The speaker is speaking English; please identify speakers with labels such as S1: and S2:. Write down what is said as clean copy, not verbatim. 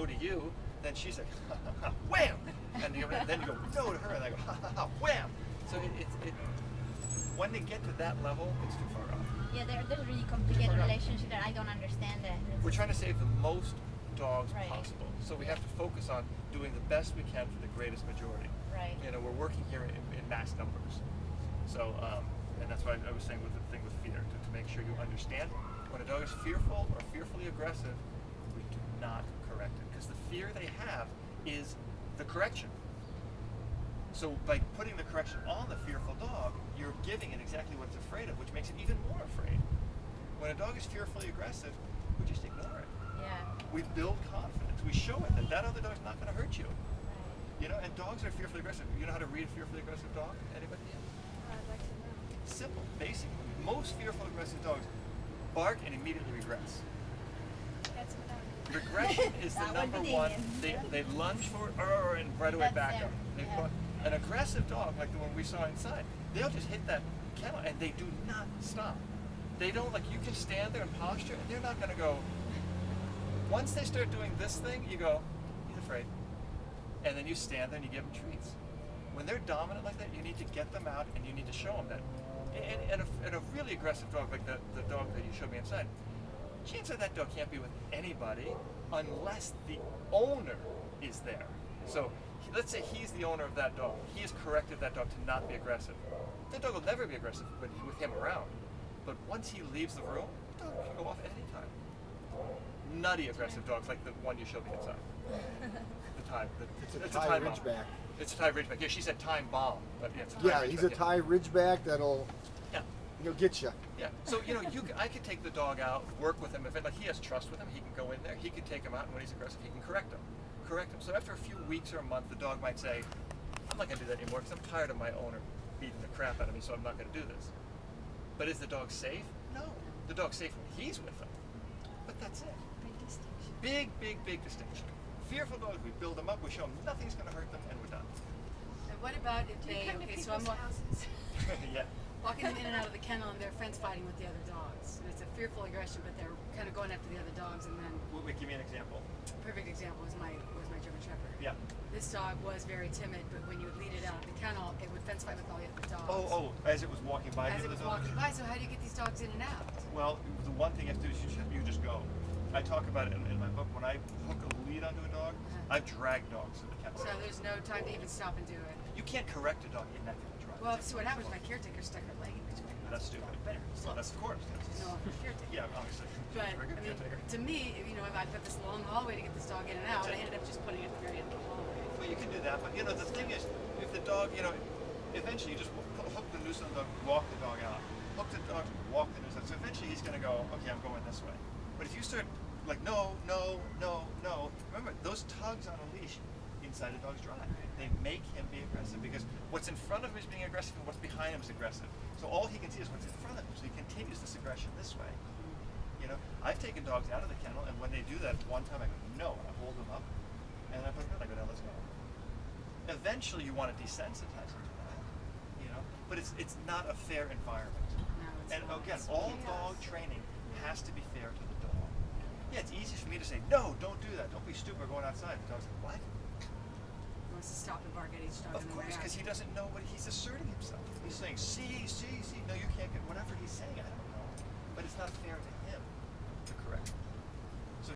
S1: no to you, then she's like, wham! And then you go, no to her, and I go, wham! So when they get to that level, it's too far off.
S2: Yeah, there's a really complicated relationship that I don't understand.
S1: We're trying to save the most dogs
S2: Right.
S1: possible. So we have to focus on doing the best we can for the greatest majority.
S2: Right.
S1: You know, we're working here in mass numbers. So, and that's why I was saying with the thing with fear, to make sure you understand when a dog is fearful or fearfully aggressive, we do not correct it. Because the fear they have is the correction. So by putting the correction on the fearful dog, you're giving it exactly what it's afraid of, which makes it even more afraid. When a dog is fearfully aggressive, we just ignore it.
S2: Yeah.
S1: We build confidence. We show it that other dog's not going to hurt you.
S2: Right.
S1: You know, and dogs are fearfully aggressive. You know how to read a fearfully aggressive dog? Anybody?
S3: I'd like to know.
S1: Simple, basic. Most fearful aggressive dogs bark and immediately regress.
S3: That's what I'm.
S1: Regression is the
S2: That would
S1: number
S2: be
S1: one.
S2: Damien.
S1: They lunge forward and right away
S2: That's
S1: back
S2: them.
S1: up.
S2: Yeah.
S1: An aggressive dog, like the one we saw inside, they'll just hit that kennel and they do not stop. They don't, like, you can stand there and posture and they're not going to go. Once they start doing this thing, you go, he's afraid. And then you stand there and you give them treats. When they're dominant like that, you need to get them out and you need to show them that. And a really aggressive dog, like the dog that you showed me inside, chances are that dog can't be with anybody unless the owner is there. So let's say he's the owner of that dog. He has corrected that dog to not be aggressive. That dog will never be aggressive with him around. But once he leaves the room, the dog can go off at any time. Nutty aggressive dogs like the one you showed me inside.
S4: It's a Thai
S1: bomb.
S4: Ridgeback.
S1: It's a Thai Ridgeback. Yeah, she said time bomb, but yeah, it's a Thai
S4: Yeah,
S1: Ridgeback,
S4: he's a Thai Ridgeback that'll,
S1: Yeah.
S4: Get you.
S1: Yeah. So I could take the dog out, work with him. If he has trust with him, he can go in there. He can take him out, and when he's aggressive, he can correct him. So after a few weeks or a month, the dog might say, "I'm not going to do that anymore because I'm tired of my owner beating the crap out of me, so I'm not going to do this." But is the dog safe? No. The dog's safe when he's with them. But that's it.
S3: Big distinction.
S1: Big distinction. Fearful dogs, we build them up, we show them nothing's going to hurt them, and we're done.
S5: And what about if
S3: Do you
S5: they,
S3: come to
S5: okay, so I'm
S3: people's houses?
S1: Yeah.
S5: walking them in and out of the kennel and they're friends fighting with the other dogs. And it's a fearful aggression, but they're kind of going after the other dogs. And then,
S1: Wait, give me an example.
S5: perfect example was my German Shepherd.
S1: Yeah.
S5: This dog was very timid, but when you would lead it out of the kennel, it would fence fight with all the other dogs.
S1: Oh, as it was walking by
S5: As
S1: the
S5: it
S1: other
S5: was
S1: dogs?
S5: walking by, so how do you get these dogs in and out?
S1: Well, the one thing you have to do is you just go. I talk about it in my book. When I hook a lead onto a dog, I've dragged dogs to the kennel.
S5: So there's no time to even stop and do it.
S1: You can't correct a dog in that kind of drive.
S5: Well, see what happens, my caretaker stuck her leg in between.
S1: That's stupid.
S5: Better.
S1: Well, that's of course.
S5: She's no longer a caretaker.
S1: Yeah, obviously.
S5: But,
S1: Very good
S5: I mean,
S1: caretaker.
S5: to me, I put this long hallway to get this dog in and out, and I ended up just putting it at the very end of the hallway.
S1: Well, you can do that, but the thing is, if the dog, eventually you just hook the noose on the dog, walk the dog out. Hook the dog, walk the noose out. So eventually he's going to go, okay, I'm going this way. But if you start like, no, remember, those tugs on a leash inside a dog's drive. They make him be aggressive because what's in front of him is being aggressive and what's behind him is aggressive. So all he can see is what's in front of him, so he continues this aggression this way. I've taken dogs out of the kennel, and when they do that, one time I go, no, and I hold them up, and I put them in, I go, now let's go. Eventually you want to desensitize them to that, but it's not a fair environment.
S5: No, it's
S1: And
S5: not.
S1: again,
S5: It's
S1: all
S5: chaos.
S1: dog training has to be fair to the dog. Yeah, it's easy for me to say, no, don't do that, don't be stupid, we're going outside. The dog's like, what?
S5: He wants to stop and bark at each dog.
S1: Of
S5: on the way
S1: course,
S5: out.
S1: because he doesn't know what he's asserting himself. He's saying, see, no, you can't get whatever he's saying, I don't know. But it's not fair to him to correct.